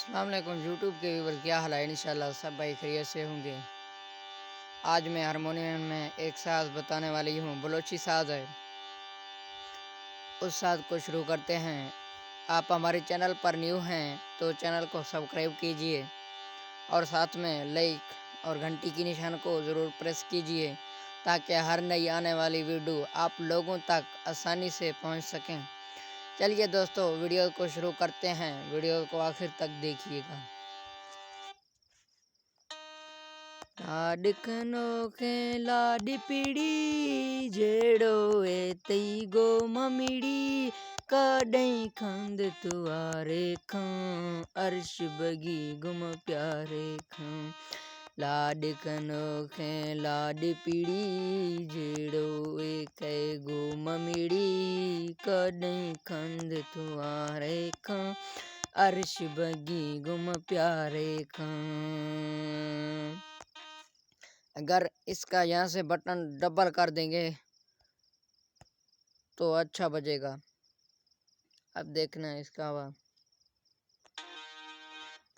अस्सलाम वालेकुम यूट्यूब के व्यूवर, क्या हाल है। इंशाल्लाह सब भाई खैरियत से होंगे। आज मैं हारमोनियम में एक साज बताने वाली हूँ, बलोची साज है। उस साज को शुरू करते हैं। आप हमारे चैनल पर न्यू हैं तो चैनल को सब्सक्राइब कीजिए और साथ में लाइक और घंटी की निशान को ज़रूर प्रेस कीजिए ताकि हर नई आने वाली वीडियो आप लोगों तक आसानी से पहुँच सकें। चलिए दोस्तों, वीडियो को शुरू करते हैं। वीडियो को आखिर तक देखिएगा। लाडकनो के लाड पीड़ी जेड़ो ए तई गो ममिड़ी काडई खंद तुआरे खां अर्श बगी गुम प्यारे खां। लाडकनो के लाड पीड़ी जेड़ो ए कई गो ममिड़ी काडई खंद तुआरे खां अर्श बगी गुम प्यारे खां। अगर इसका यहाँ से बटन डबल कर देंगे तो अच्छा बजेगा। अब देखना है इसका आवाज।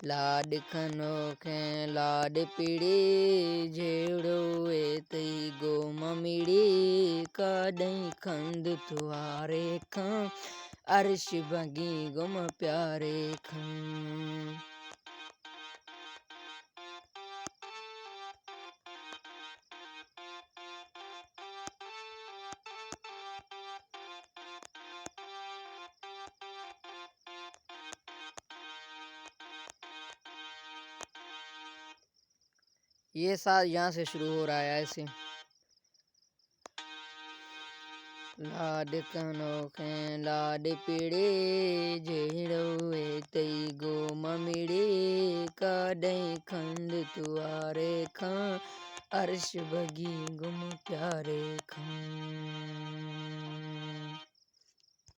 लाड खनो के लाड पीड़ी जेड़ो ए तई गो ममिड़ी काडई खंद तुआरे खां अर्श बगी गुम प्यारे खां। ये साज यहाँ से शुरू हो रहा है ऐसे। लाड कनो के लाड पीड़े जेड़ो ए तई गो ममिड़ी काडई खंद तुआरे खां अर्श बगी गुम प्यारे खां।